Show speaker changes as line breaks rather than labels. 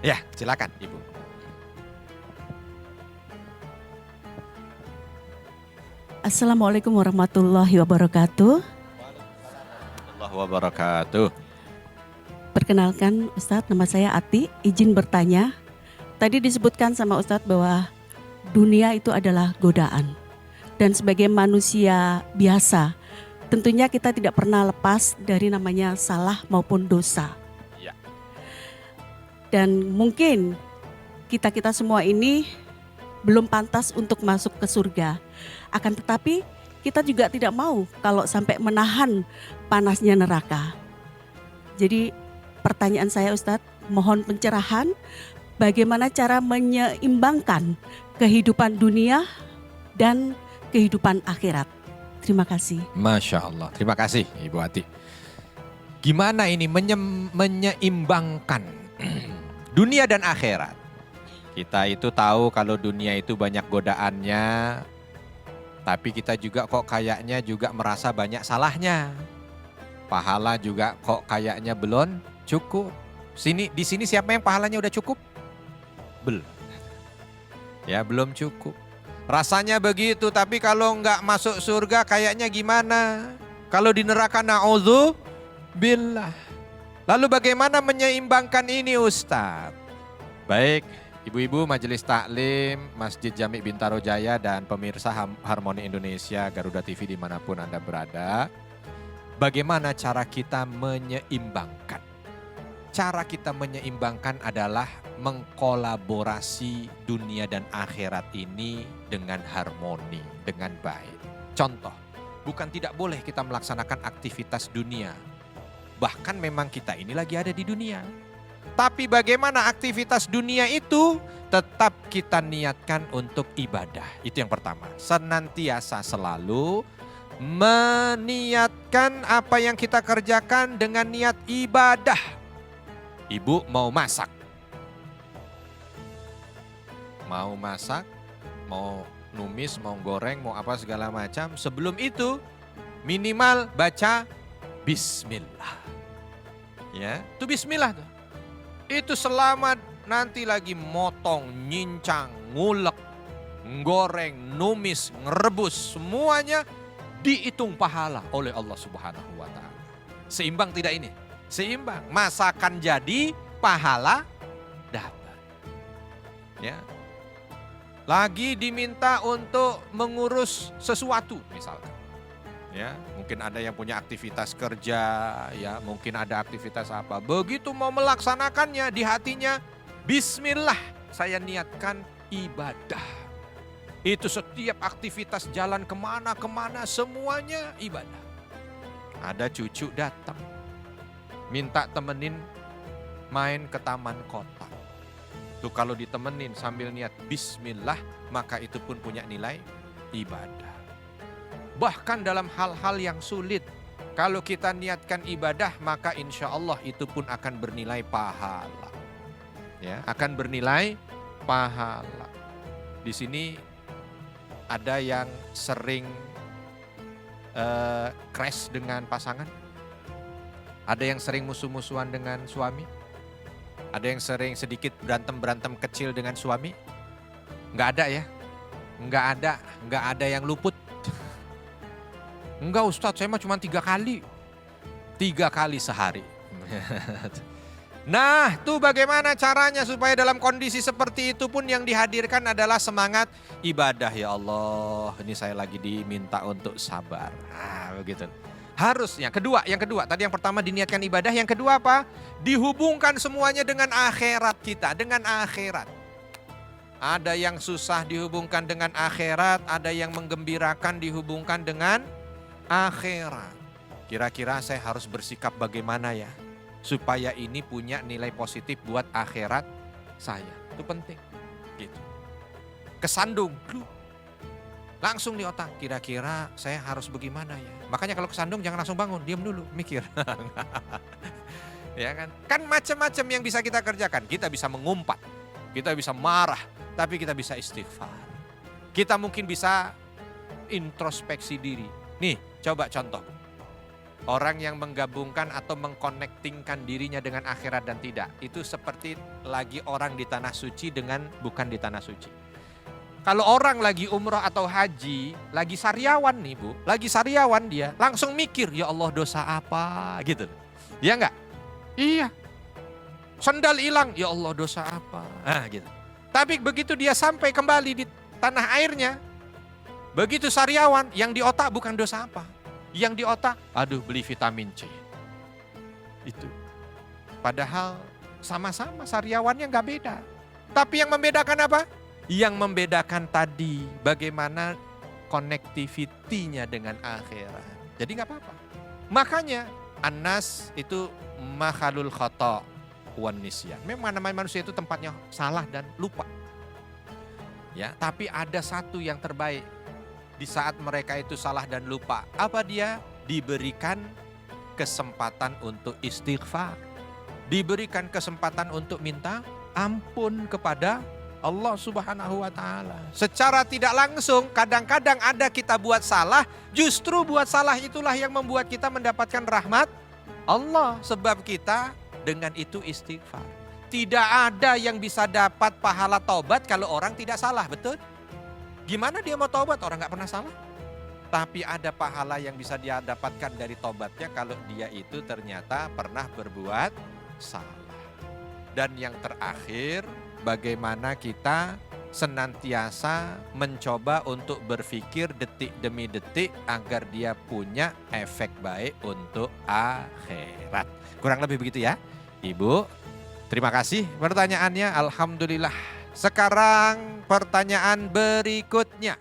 Ya, silakan Ibu.
Assalamualaikum warahmatullahi wabarakatuh.
Warahmatullahi wabarakatuh.
Perkenalkan Ustadz, nama saya Ati, izin bertanya. Tadi disebutkan sama Ustadz bahwa dunia itu adalah godaan. Dan sebagai manusia biasa, tentunya kita tidak pernah lepas dari namanya salah maupun dosa.
Ya.
Dan mungkin kita semua ini belum pantas untuk masuk ke surga. Akan tetapi kita juga tidak mau kalau sampai menahan panasnya neraka. Jadi pertanyaan saya Ustadz, mohon pencerahan bagaimana cara menyeimbangkan kehidupan dunia dan kehidupan akhirat. Terima kasih.
Masya Allah, terima kasih Ibu Ati. Gimana ini menyeimbangkan dunia dan akhirat? Kita itu tahu kalau dunia itu banyak godaannya, tapi kita juga kok kayaknya juga merasa banyak salahnya. Pahala juga kok kayaknya belum cukup. Di sini siapa yang pahalanya udah cukup? Belum. Ya, belum cukup. Rasanya begitu, tapi kalau nggak masuk surga kayaknya gimana? Kalau di neraka na'udzubillah. Lalu bagaimana menyeimbangkan ini Ustadz? Baik, ibu-ibu Majelis Taklim, Masjid Jami Bintaro Jaya dan pemirsa Harmoni Indonesia, Garuda TV dimanapun Anda berada. Bagaimana cara kita menyeimbangkan? Cara kita menyeimbangkan adalah mengkolaborasi dunia dan akhirat ini dengan harmoni, dengan baik. Contoh, bukan tidak boleh kita melaksanakan aktivitas dunia. Bahkan memang kita ini lagi ada di dunia. Tapi bagaimana aktivitas dunia itu tetap kita niatkan untuk ibadah. Itu yang pertama. Senantiasa selalu meniatkan apa yang kita kerjakan dengan niat ibadah. Ibu mau masak, mau numis, mau goreng, mau apa segala macam. Sebelum itu minimal baca bismillah. Ya, itu bismillah tuh. Itu selama nanti lagi motong, nyincang, ngulek, goreng, numis, ngerebus, semuanya dihitung pahala oleh Allah Subhanahu wa taala. Seimbang tidak ini? Seimbang. Masakan jadi, pahala dapat. Ya. Lagi diminta untuk mengurus sesuatu misalkan. Ya, mungkin ada yang punya aktivitas kerja, ya, mungkin ada aktivitas apa. Begitu mau melaksanakannya di hatinya, bismillah, saya niatkan ibadah. Itu setiap aktivitas jalan kemana-kemana semuanya ibadah. Ada cucu datang, minta temenin main ke taman kota. Tuh kalau ditemenin sambil niat bismillah, maka itu pun punya nilai ibadah. Bahkan dalam hal-hal yang sulit, kalau kita niatkan ibadah, maka insya Allah itu pun akan bernilai pahala. Ya, akan bernilai pahala. Di sini ada yang sering crash dengan pasangan. Ada yang sering musuh-musuhan dengan suami. Ada yang sering sedikit berantem-berantem kecil dengan suami. Nggak ada ya? Nggak ada yang luput. Enggak Ustadz, saya mah cuma 3 kali. 3 kali sehari. Nah, tuh bagaimana caranya supaya dalam kondisi seperti itu pun yang dihadirkan adalah semangat ibadah. Ya Allah, ini saya lagi diminta untuk sabar. Nah, begitu. Harusnya, yang kedua, tadi yang pertama diniatkan ibadah, yang kedua apa? Dihubungkan semuanya dengan akhirat kita, dengan akhirat. Ada yang susah dihubungkan dengan akhirat, ada yang menggembirakan dihubungkan dengan akhirat. Kira-kira saya harus bersikap bagaimana ya? Supaya ini punya nilai positif buat akhirat saya. Itu penting. Gitu. Kesandung. Langsung di otak, kira-kira saya harus bagaimana ya? Makanya kalau kesandung jangan langsung bangun, diam dulu, mikir. Ya kan? Kan macam-macam yang bisa kita kerjakan. Kita bisa mengumpat, kita bisa marah, tapi kita bisa istighfar. Kita mungkin bisa introspeksi diri. Nih, coba contoh. Orang yang menggabungkan atau mengkonektingkan dirinya dengan akhirat dan tidak. Itu seperti lagi orang di tanah suci dengan bukan di tanah suci. Kalau orang lagi umroh atau haji, lagi sariawan nih Bu, lagi sariawan dia, langsung mikir, ya Allah dosa apa gitu. Iya enggak? Iya. Sendal hilang, ya Allah dosa apa? Nah gitu. Tapi begitu dia sampai kembali di tanah airnya, begitu sariawan, yang di otak bukan dosa apa. Yang di otak, aduh beli vitamin C. Itu. Padahal sama-sama sariawannya nggak beda. Tapi yang membedakan apa? Yang membedakan tadi bagaimana connectivity-nya dengan akhirat. Jadi nggak apa-apa. Makanya An-Nas itu makhalul khata' wan nisyan. Memang namanya manusia itu tempatnya salah dan lupa. Ya, tapi ada satu yang terbaik. Di saat mereka itu salah dan lupa, apa dia? Diberikan kesempatan untuk istighfar. Diberikan kesempatan untuk minta ampun kepada Allah Subhanahu wa Ta'ala. Secara tidak langsung, kadang-kadang ada kita buat salah, justru buat salah itulah yang membuat kita mendapatkan rahmat Allah. Sebab kita dengan itu istighfar. Tidak ada yang bisa dapat pahala taubat kalau orang tidak salah, betul? Gimana dia mau taubat orang gak pernah salah? Tapi ada pahala yang bisa dia dapatkan dari taubatnya kalau dia itu ternyata pernah berbuat salah. Dan yang terakhir, bagaimana kita senantiasa mencoba untuk berpikir detik demi detik agar dia punya efek baik untuk akhirat. Kurang lebih begitu ya, Ibu. Terima kasih pertanyaannya, alhamdulillah. Sekarang pertanyaan berikutnya.